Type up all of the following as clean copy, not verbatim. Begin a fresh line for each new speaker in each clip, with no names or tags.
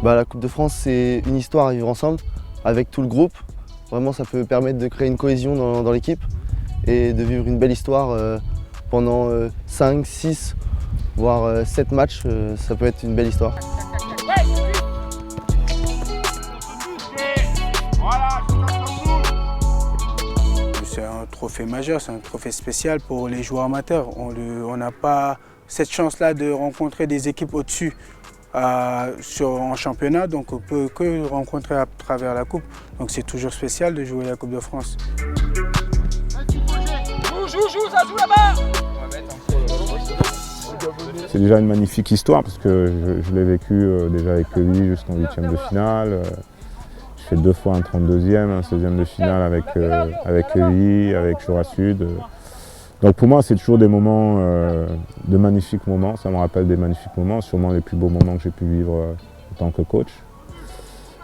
La Coupe de France, c'est une histoire à vivre ensemble avec tout le groupe. Vraiment, ça peut permettre de créer une cohésion dans l'équipe et de vivre une belle histoire pendant 5, 6, voire 7 matchs. Ça peut être une belle histoire.
C'est un trophée majeur, c'est un trophée spécial pour les joueurs amateurs. On n'a pas cette chance-là de rencontrer des équipes au-dessus en championnat, donc on ne peut que rencontrer à travers la Coupe. Donc c'est toujours spécial de jouer la Coupe de France.
Joue, ça joue là-bas!
C'est déjà une magnifique histoire parce que je l'ai vécu déjà avec lui jusqu'en 8e de finale. Je fais 2 fois un 32e, un 16e de finale avec lui, avec Jura Sud. Donc pour moi, c'est toujours des moments, de magnifiques moments. Ça me rappelle des magnifiques moments, sûrement les plus beaux moments que j'ai pu vivre en tant que coach.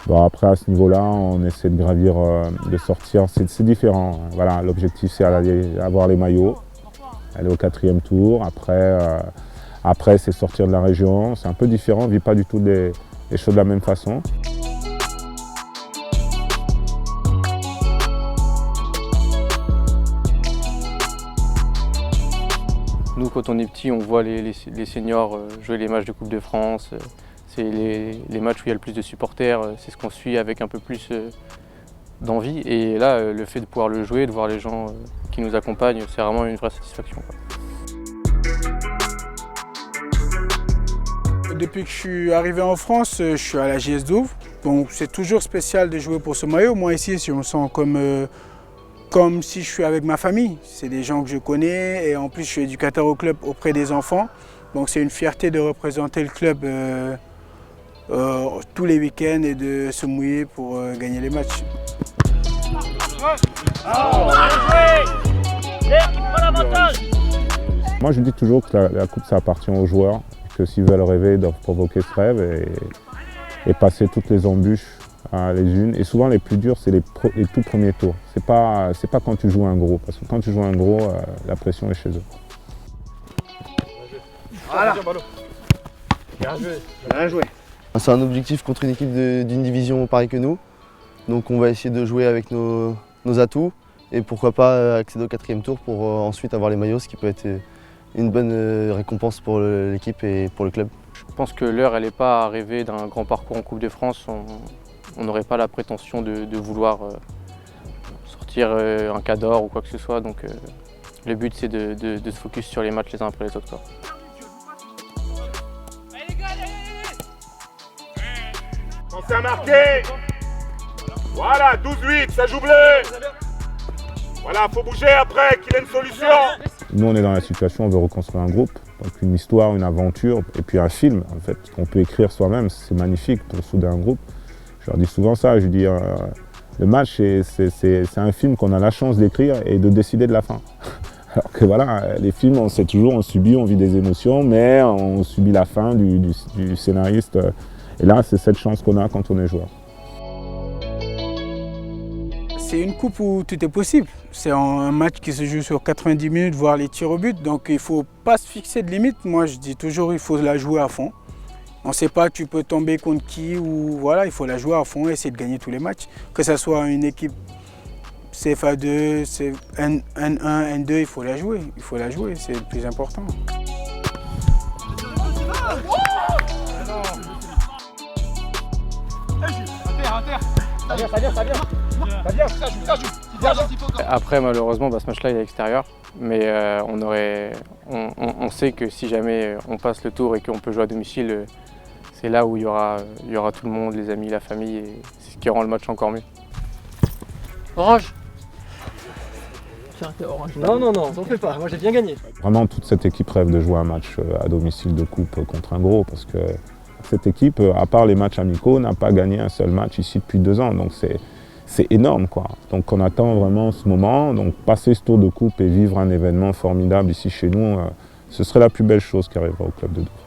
Bon, après, à ce niveau-là, on essaie de gravir, de sortir. C'est différent. Voilà, l'objectif, c'est avoir les maillots, aller au 4e tour. Après, c'est sortir de la région. C'est un peu différent. On ne vit pas du tout les choses de la même façon.
Nous, quand on est petit, on voit les seniors jouer les matchs de Coupe de France. C'est les matchs où il y a le plus de supporters. C'est ce qu'on suit avec un peu plus d'envie. Et là, le fait de pouvoir le jouer, de voir les gens qui nous accompagnent, c'est vraiment une vraie satisfaction.
Depuis que je suis arrivé en France, je suis à la JS Douves. Donc c'est toujours spécial de jouer pour ce maillot. Moi ici, je me sens comme si je suis avec ma famille. C'est des gens que je connais et en plus je suis éducateur au club auprès des enfants. Donc c'est une fierté de représenter le club tous les week-ends et de se mouiller pour gagner les matchs.
Moi je dis toujours que la coupe ça appartient aux joueurs, que s'ils veulent rêver, ils doivent provoquer ce rêve et passer toutes les embûches les unes. Et souvent les plus durs c'est les tout premiers tours. C'est pas quand tu joues un gros, parce que quand tu joues un gros, la pression est chez eux.
Voilà. Bien joué.
C'est un objectif contre une équipe d'une division pareille que nous. Donc on va essayer de jouer avec nos atouts et pourquoi pas accéder au 4e tour pour ensuite avoir les maillots, ce qui peut être une bonne récompense pour l'équipe et pour le club.
Je pense que l'heure, elle n'est pas à rêver d'un grand parcours en Coupe de France. On n'aurait pas la prétention de vouloir sortir un cas d'or ou quoi que ce soit. Donc le but, c'est de se focus sur les matchs les uns après les autres, quoi.
Pensez à marquer. Voilà, 12-8, ça joue bleu. Voilà, faut bouger après, qu'il ait une solution.
Nous, on est dans la situation, on veut reconstruire un groupe, donc une histoire, une aventure, et puis un film, en fait, qu'on peut écrire soi-même. C'est magnifique pour souder un groupe. Je leur dis souvent ça, je dis le match, c'est un film qu'on a la chance d'écrire et de décider de la fin. Alors que voilà, les films, on sait toujours, on subit, on vit des émotions, mais on subit la fin du scénariste. Et là, c'est cette chance qu'on a quand on est joueur.
C'est une coupe où tout est possible. C'est un match qui se joue sur 90 minutes, voire les tirs au but. Donc il ne faut pas se fixer de limite. Moi, je dis toujours qu'il faut la jouer à fond. On ne sait pas tu peux tomber contre qui ou voilà, il faut la jouer à fond et essayer de gagner tous les matchs. Que ce soit une équipe CFA2, N1, N2, il faut la jouer. Il faut la jouer, c'est le plus important.
Après, malheureusement, ce match-là, il est à l'extérieur. Mais on sait que si jamais on passe le tour et qu'on peut jouer à domicile, c'est là où il y aura tout le monde, les amis, la famille, et c'est ce qui rend le match encore mieux.
Orange. Tiens, t'es orange. Non, t'en fais pas, moi j'ai bien gagné.
Vraiment, toute cette équipe rêve de jouer un match à domicile de coupe contre un gros, parce que cette équipe, à part les matchs amicaux, n'a pas gagné un seul match ici depuis 2 ans. Donc c'est énorme, quoi. Donc on attend vraiment ce moment. Donc passer ce tour de coupe et vivre un événement formidable ici chez nous, ce serait la plus belle chose qui arrivera au club de Douves.